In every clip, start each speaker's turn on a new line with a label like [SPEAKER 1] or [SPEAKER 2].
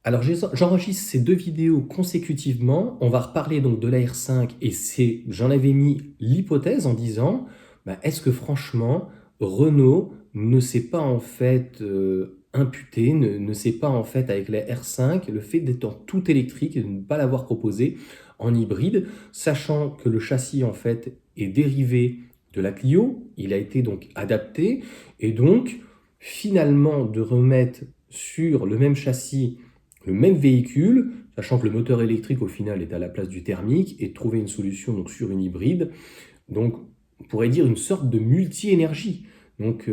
[SPEAKER 1] Alors j'enregistre ces 2 vidéos consécutivement. On va reparler donc de la R5 et j'en avais mis l'hypothèse en disant, bah, est-ce que franchement Renault ne s'est pas en fait, imputé, ne s'est pas en fait avec la R5, le fait d'être en tout électrique et de ne pas l'avoir proposé en hybride, sachant que le châssis en fait est dérivé de la Clio, il a été donc adapté et donc finalement de remettre sur le même châssis le même véhicule, sachant que le moteur électrique au final est à la place du thermique, et de trouver une solution donc sur une hybride. Donc on pourrait dire une sorte de multi-énergie. Donc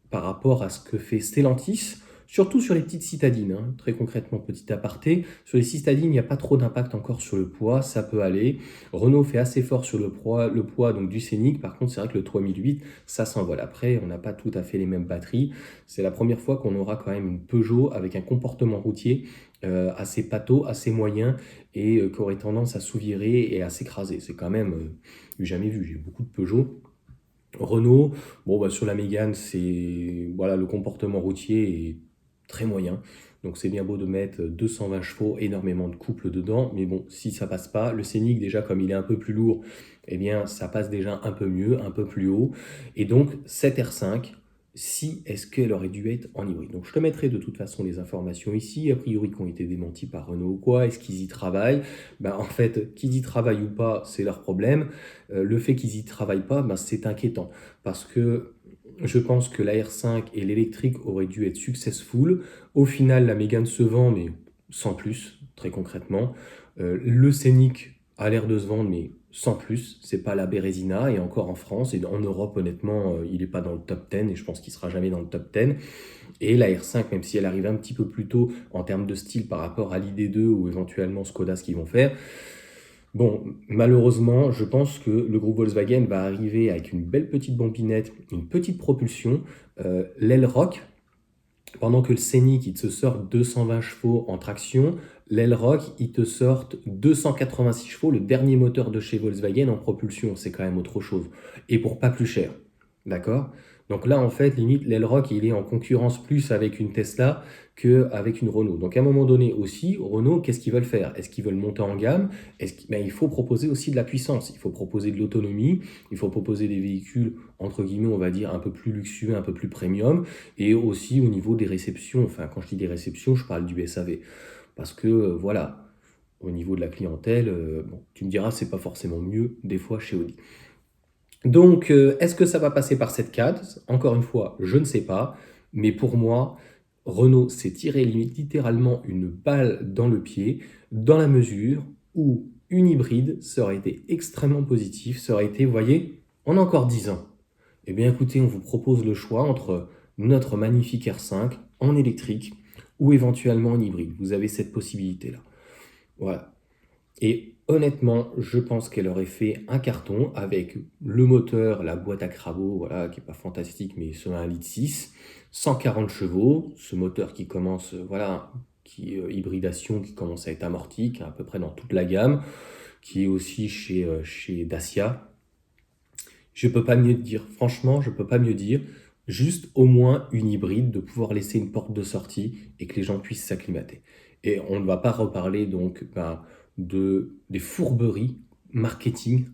[SPEAKER 1] par rapport à ce que fait Stellantis, surtout sur les petites citadines, hein, très concrètement, petit aparté, sur les citadines, il n'y a pas trop d'impact encore sur le poids, ça peut aller. Renault fait assez fort sur le poids donc, du Scénic, par contre c'est vrai que le 3008, ça s'envole. Après, on n'a pas tout à fait les mêmes batteries. C'est la première fois qu'on aura quand même une Peugeot avec un comportement routier assez pâteau, assez moyen, et qui aurait tendance à sous-virer et à s'écraser. C'est quand même jamais vu, j'ai eu beaucoup de Peugeot. Renault, bon, bah, sur la Mégane, voilà, le comportement routier est très moyen. Donc c'est bien beau de mettre 220 chevaux, énormément de couple dedans, mais bon, si ça passe pas, le Scénic déjà comme il est un peu plus lourd, eh bien ça passe déjà un peu mieux, un peu plus haut. Et donc cette R5, si est-ce qu'elle aurait dû être en hybride? Donc je te mettrai de toute façon les informations ici, a priori qui ont été démenties par Renault ou quoi, est-ce qu'ils y travaillent? Ben, en fait, qu'ils y travaillent ou pas, c'est leur problème. Le fait qu'ils y travaillent pas, ben, c'est inquiétant parce que je pense que la R5 et l'électrique auraient dû être successful. Au final, la Mégane se vend, mais sans plus, très concrètement. Le Scénic a l'air de se vendre, mais sans plus. C'est pas la Bérésina, et encore en France, et en Europe, honnêtement, il n'est pas dans le top 10, et je pense qu'il sera jamais dans le top 10. Et la R5, même si elle arrive un petit peu plus tôt en termes de style par rapport à l'ID2 ou éventuellement Skoda, ce qu'ils vont faire, bon, malheureusement, je pense que le groupe Volkswagen va arriver avec une belle petite bombinette, une petite propulsion, l'aile rock, pendant que le Scénic, il te sort 220 chevaux en traction, l'aile rock, il te sort 286 chevaux, le dernier moteur de chez Volkswagen en propulsion, c'est quand même autre chose. Et pour pas plus cher, d'accord? Donc là, en fait, limite, l'aile rock, il est en concurrence plus avec une Tesla qu'avec une Renault. Donc à un moment donné aussi, Renault, qu'est-ce qu'ils veulent faire? Est-ce qu'ils veulent monter en gamme? Ben, il faut proposer aussi de la puissance, il faut proposer de l'autonomie, il faut proposer des véhicules, entre guillemets, on va dire, un peu plus luxueux, un peu plus premium, et aussi au niveau des réceptions. Enfin, quand je dis des réceptions, je parle du SAV. Parce que, voilà, au niveau de la clientèle, bon, tu me diras, c'est pas forcément mieux des fois chez Audi. Donc, est-ce que ça va passer par cette case? Encore une fois, je ne sais pas. Mais pour moi, Renault s'est tiré littéralement une balle dans le pied, dans la mesure où une hybride, ça aurait été extrêmement positif. Ça aurait été, vous voyez, en encore 10 ans. Eh bien, écoutez, on vous propose le choix entre notre magnifique R5 en électrique ou éventuellement en hybride. Vous avez cette possibilité-là. Voilà. Et honnêtement, je pense qu'elle aurait fait un carton avec le moteur, la boîte à crabot, voilà, qui n'est pas fantastique, mais c'est un 1,6 litre, 140 chevaux, ce moteur qui commence, voilà, hybridation qui commence à être amorti, qui est à peu près dans toute la gamme, qui est aussi chez Dacia. Je peux pas mieux dire, franchement, je peux pas mieux dire. Juste au moins une hybride, de pouvoir laisser une porte de sortie et que les gens puissent s'acclimater. Et on ne va pas reparler donc des fourberies marketing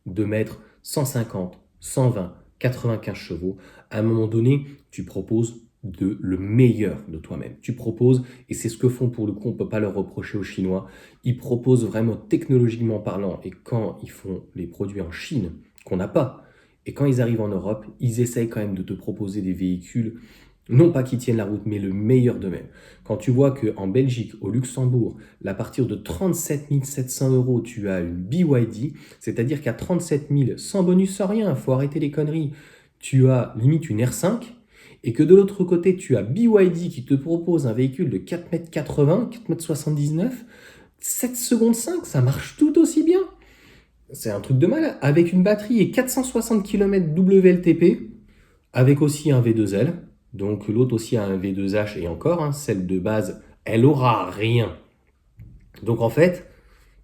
[SPEAKER 1] de mettre 150, 120, 95 chevaux. À un moment donné, tu proposes le meilleur de toi-même. Tu proposes, et c'est ce que font pour le coup, on ne peut pas leur reprocher aux Chinois, ils proposent vraiment technologiquement parlant, et quand ils font les produits en Chine, qu'on n'a pas, et quand ils arrivent en Europe, ils essayent quand même de te proposer des véhicules, non pas qui tiennent la route, mais le meilleur d'eux-mêmes. Quand tu vois qu'en Belgique, au Luxembourg, à partir de 37 700 euros, tu as une BYD, c'est-à-dire qu'à 37 000, sans bonus, sans rien, il faut arrêter les conneries, tu as limite une R5, et que de l'autre côté, tu as BYD qui te propose un véhicule de 4,80 m, 4,79 m, 7 secondes 5, ça marche tout aussi bien. C'est un truc de mal. Avec une batterie et 460 km WLTP, avec aussi un V2L. Donc l'autre aussi a un V2H et encore, hein, celle de base, elle aura rien. Donc en fait,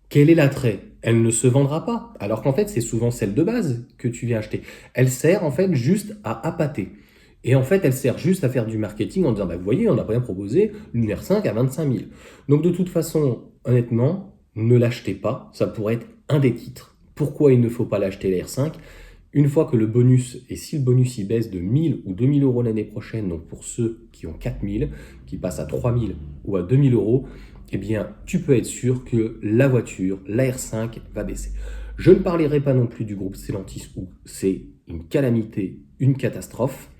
[SPEAKER 1] quel est l'attrait? Elle ne se vendra pas. Alors qu'en fait, c'est souvent celle de base que tu viens acheter. Elle sert en fait juste à appâter. Et en fait, elle sert juste à faire du marketing en disant, bah, vous voyez, on n'a pas bien proposé une R5 à 25 000. Donc de toute façon, honnêtement, ne l'achetez pas. Ça pourrait être un des titres. Pourquoi il ne faut pas l'acheter la R5? Une fois que le bonus, et si le bonus il baisse de 1000 ou 2000 euros l'année prochaine, donc pour ceux qui ont 4000, qui passent à 3000 ou à 2000 euros, eh bien, tu peux être sûr que la voiture, la R5, va baisser. Je ne parlerai pas non plus du groupe Stellantis où c'est une calamité, une catastrophe.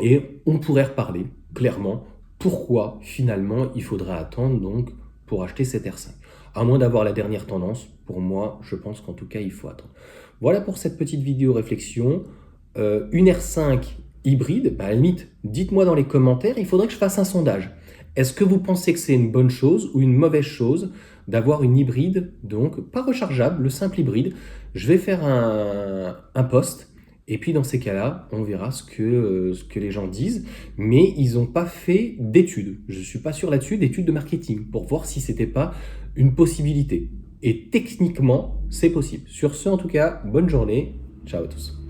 [SPEAKER 1] Et on pourrait reparler clairement pourquoi finalement il faudrait attendre donc pour acheter cette R5. À moins d'avoir la dernière tendance, pour moi, je pense qu'en tout cas, il faut attendre. Voilà pour cette petite vidéo réflexion. Une R5 hybride, bah à la limite, dites-moi dans les commentaires, il faudrait que je fasse un sondage. Est-ce que vous pensez que c'est une bonne chose ou une mauvaise chose d'avoir une hybride, donc pas rechargeable, le simple hybride? Je vais faire un post. Et puis dans ces cas-là, on verra ce que les gens disent, mais ils n'ont pas fait d'études. Je ne suis pas sûr là-dessus, d'études de marketing, pour voir si c'était pas une possibilité. Et techniquement, c'est possible. Sur ce, en tout cas, bonne journée. Ciao à tous.